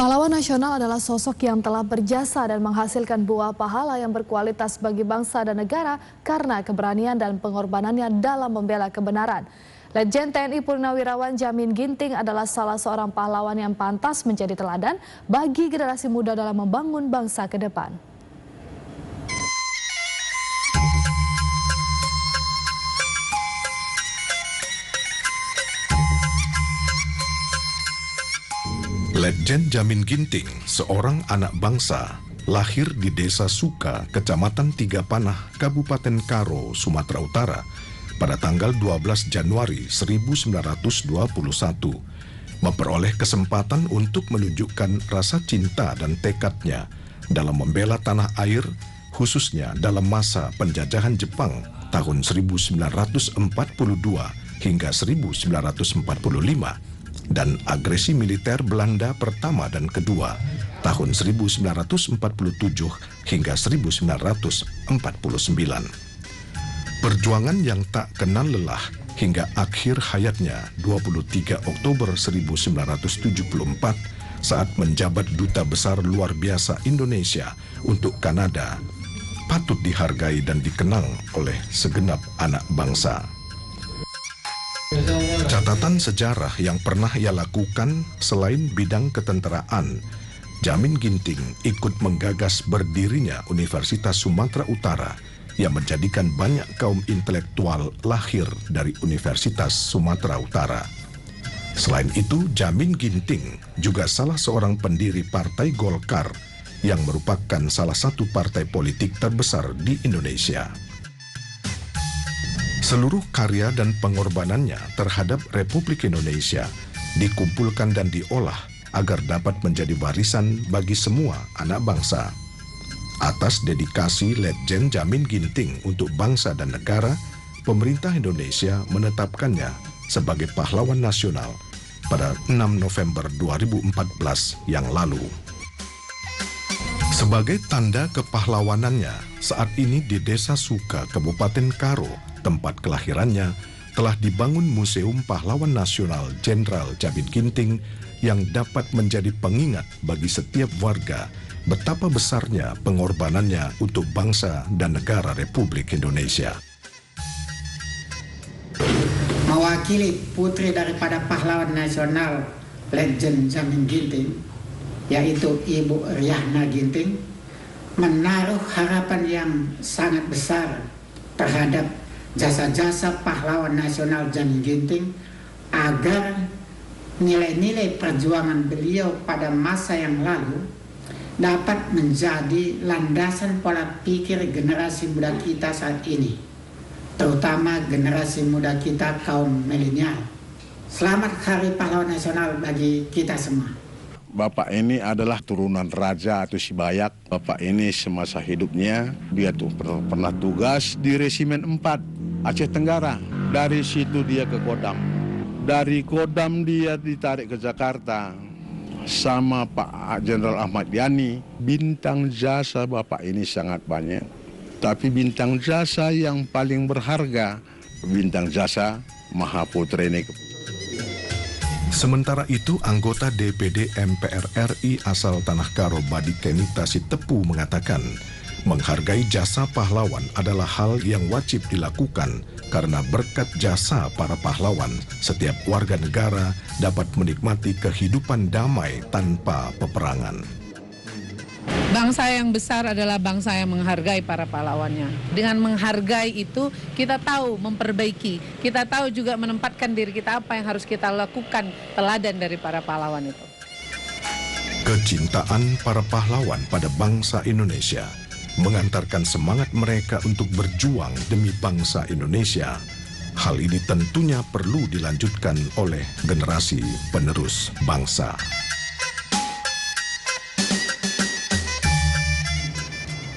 Pahlawan nasional adalah sosok yang telah berjasa dan menghasilkan buah pahala yang berkualitas bagi bangsa dan negara karena keberanian dan pengorbanannya dalam membela kebenaran. Letjen TNI Purnawirawan Jamin Ginting adalah salah seorang pahlawan yang pantas menjadi teladan bagi generasi muda dalam membangun bangsa ke depan. Letjen Jamin Ginting, seorang anak bangsa, lahir di Desa Suka, Kecamatan Tiga Panah, Kabupaten Karo, Sumatera Utara, pada tanggal 12 Januari 1921, memperoleh kesempatan untuk menunjukkan rasa cinta dan tekadnya dalam membela tanah air, khususnya dalam masa penjajahan Jepang tahun 1942 hingga 1945, dan agresi militer Belanda pertama dan kedua tahun 1947 hingga 1949. Perjuangan yang tak kenal lelah hingga akhir hayatnya 23 Oktober 1974 saat menjabat Duta Besar Luar Biasa Indonesia untuk Kanada patut dihargai dan dikenang oleh segenap anak bangsa. Catatan sejarah yang pernah ia lakukan selain bidang ketenteraan, Jamin Ginting ikut menggagas berdirinya Universitas Sumatera Utara yang menjadikan banyak kaum intelektual lahir dari Universitas Sumatera Utara. Selain itu, Jamin Ginting juga salah seorang pendiri Partai Golkar yang merupakan salah satu partai politik terbesar di Indonesia. Seluruh karya dan pengorbanannya terhadap Republik Indonesia dikumpulkan dan diolah agar dapat menjadi warisan bagi semua anak bangsa. Atas dedikasi Letjen Jamin Ginting untuk bangsa dan negara, pemerintah Indonesia menetapkannya sebagai pahlawan nasional pada 6 November 2014 yang lalu. Sebagai tanda kepahlawanannya, saat ini di Desa Suka, Kabupaten Karo, tempat kelahirannya, telah dibangun Museum Pahlawan Nasional Jenderal Jamin Ginting yang dapat menjadi pengingat bagi setiap warga betapa besarnya pengorbanannya untuk bangsa dan negara Republik Indonesia. Mewakili putri daripada pahlawan nasional Letjen Jamin Ginting, yaitu Ibu Riahna Ginting, menaruh harapan yang sangat besar terhadap jasa-jasa pahlawan nasional Jamin Ginting agar nilai-nilai perjuangan beliau pada masa yang lalu dapat menjadi landasan pola pikir generasi muda kita saat ini, terutama generasi muda kita kaum milenial. Selamat Hari Pahlawan Nasional bagi kita semua. Bapak ini adalah turunan raja atau Sibayak. Bapak ini semasa hidupnya dia tuh pernah tugas di Resimen 4 Aceh Tenggara. Dari situ dia ke Kodam. Dari Kodam dia ditarik ke Jakarta sama Pak Jenderal Ahmad Yani. Bintang jasa Bapak ini sangat banyak. Tapi bintang jasa yang paling berharga, bintang jasa Mahaputra ini. Sementara itu, anggota DPD MPR RI asal Tanah Karo Badik Kenita Sitepu mengatakan, menghargai jasa pahlawan adalah hal yang wajib dilakukan karena berkat jasa para pahlawan, setiap warga negara dapat menikmati kehidupan damai tanpa peperangan. Bangsa yang besar adalah bangsa yang menghargai para pahlawannya. Dengan menghargai itu, kita tahu memperbaiki. Kita tahu juga menempatkan diri kita apa yang harus kita lakukan, teladan dari para pahlawan itu. Kecintaan para pahlawan pada bangsa Indonesia mengantarkan semangat mereka untuk berjuang demi bangsa Indonesia. Hal ini tentunya perlu dilanjutkan oleh generasi penerus bangsa.